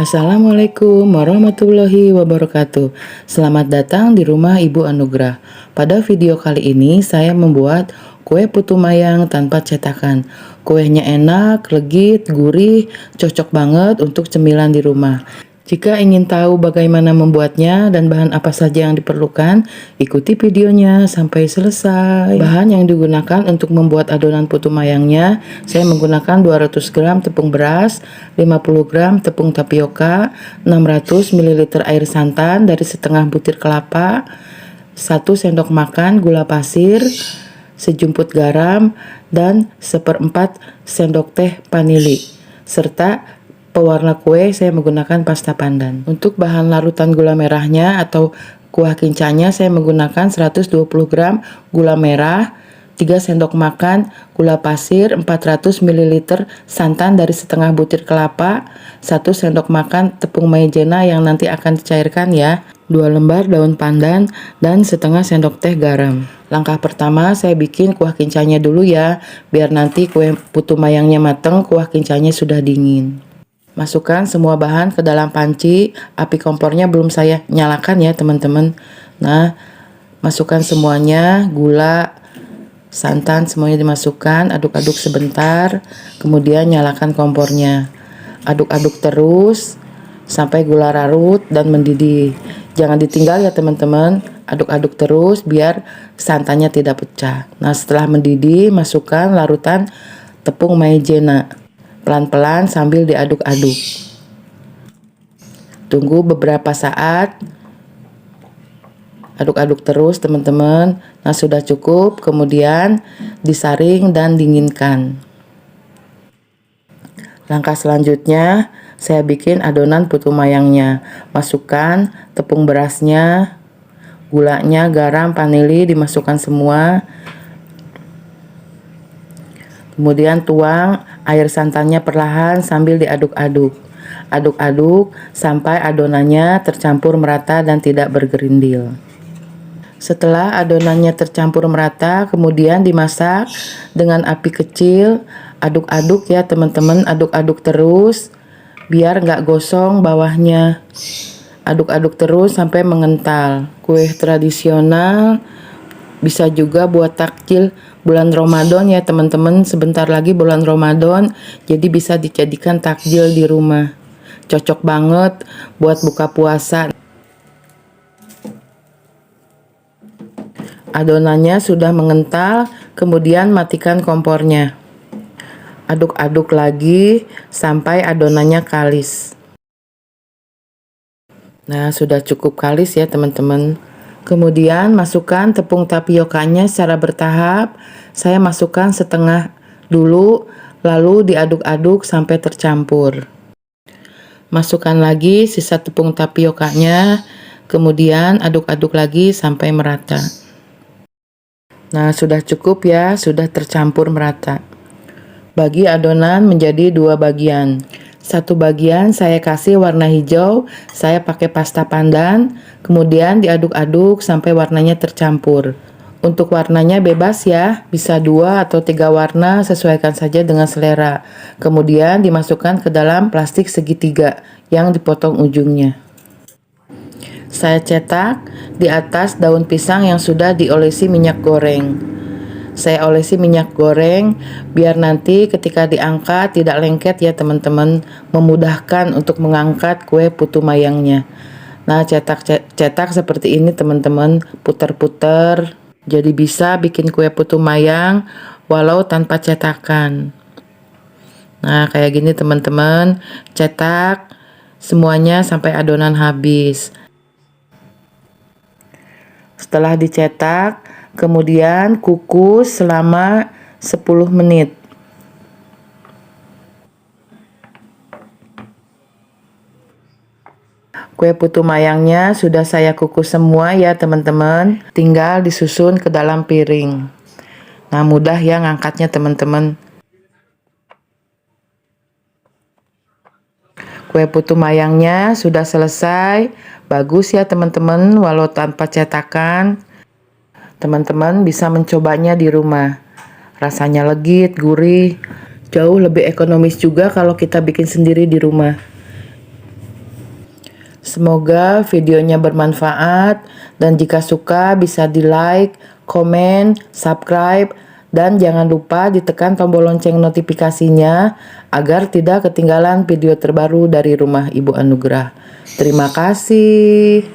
Assalamualaikum warahmatullahi wabarakatuh. Selamat datang di rumah Ibu Anugrah. Pada video kali ini saya membuat kue putu mayang tanpa cetakan. Kuenya enak, legit, gurih, cocok banget untuk cemilan di rumah. Jika ingin tahu bagaimana membuatnya dan bahan apa saja yang diperlukan, ikuti videonya sampai selesai. Bahan yang digunakan untuk membuat adonan putu mayangnya, saya menggunakan 200 gram tepung beras, 50 gram tepung tapioka, 600 ml air santan dari setengah butir kelapa, 1 sendok makan gula pasir, sejumput garam, dan 1/4 sendok teh vanili, serta pewarna kue saya menggunakan pasta pandan. Untuk bahan larutan gula merahnya atau kuah kincanya saya menggunakan 120 gram gula merah, 3 sendok makan gula pasir, 400 ml santan dari setengah butir kelapa, 1 sendok makan tepung maizena yang nanti akan dicairkan ya, 2 lembar daun pandan, dan setengah sendok teh garam. Langkah pertama saya bikin kuah kincanya dulu ya, biar nanti kue putu mayangnya mateng, kuah kincanya sudah dingin. Masukkan semua bahan ke dalam panci, api kompornya belum saya nyalakan ya teman-teman. Nah, masukkan semuanya, gula, santan semuanya dimasukkan, aduk-aduk sebentar, kemudian nyalakan kompornya. Aduk-aduk terus sampai gula larut dan mendidih. Jangan ditinggal ya teman-teman, aduk-aduk terus biar santannya tidak pecah. Nah, setelah mendidih, masukkan larutan tepung maizena. Pelan-pelan sambil diaduk-aduk. Tunggu beberapa saat. Aduk-aduk terus teman-teman. Nah, sudah cukup. Kemudian disaring dan dinginkan. Langkah selanjutnya saya bikin adonan putu mayangnya. Masukkan tepung berasnya, gulanya, garam, vanili dimasukkan semua. Kemudian tuang air santannya perlahan sambil diaduk-aduk. Aduk-aduk sampai adonannya tercampur merata dan tidak bergerindil. Setelah adonannya tercampur merata, kemudian dimasak dengan api kecil. Aduk-aduk ya teman-teman, aduk-aduk terus biar nggak gosong bawahnya. Aduk-aduk terus sampai mengental. Kue tradisional, bisa juga buat takjil bulan Ramadan ya teman-teman. Sebentar lagi bulan Ramadan, jadi bisa dijadikan takjil di rumah. Cocok banget buat buka puasa. Adonannya sudah mengental, kemudian matikan kompornya. Aduk-aduk lagi sampai adonannya kalis. Nah, sudah cukup kalis ya teman-teman. Kemudian masukkan tepung tapiokanya secara bertahap. Saya masukkan setengah dulu, lalu diaduk-aduk sampai tercampur. Masukkan lagi sisa tepung tapiokanya, kemudian aduk-aduk lagi sampai merata. Nah, sudah cukup ya, sudah tercampur merata. Bagi adonan menjadi 2 bagian. Satu bagian saya kasih warna hijau, saya pakai pasta pandan, kemudian diaduk-aduk sampai warnanya tercampur. Untuk warnanya bebas ya, bisa 2 atau 3 warna, sesuaikan saja dengan selera. Kemudian dimasukkan ke dalam plastik segitiga yang dipotong ujungnya. Saya cetak di atas daun pisang yang sudah diolesi minyak goreng. Saya olesi minyak goreng biar nanti ketika diangkat tidak lengket ya teman-teman, memudahkan untuk mengangkat kue putu mayangnya. Nah, cetak seperti ini teman-teman, putar-putar, jadi bisa bikin kue putu mayang walau tanpa cetakan. Nah, kayak gini teman-teman, cetak semuanya sampai adonan habis. Setelah dicetak, kemudian kukus selama 10 menit. Kue putu mayangnya sudah saya kukus semua ya teman-teman. Tinggal disusun ke dalam piring. Nah, mudah ya ngangkatnya teman-teman. Kue putu mayangnya sudah selesai. Bagus ya teman-teman, walau tanpa cetakan. Teman-teman bisa mencobanya di rumah. Rasanya legit, gurih, jauh lebih ekonomis juga kalau kita bikin sendiri di rumah. Semoga videonya bermanfaat dan jika suka bisa di-like, komen, subscribe, dan jangan lupa ditekan tombol lonceng notifikasinya agar tidak ketinggalan video terbaru dari Rumah Ibu Anugrah. Terima kasih.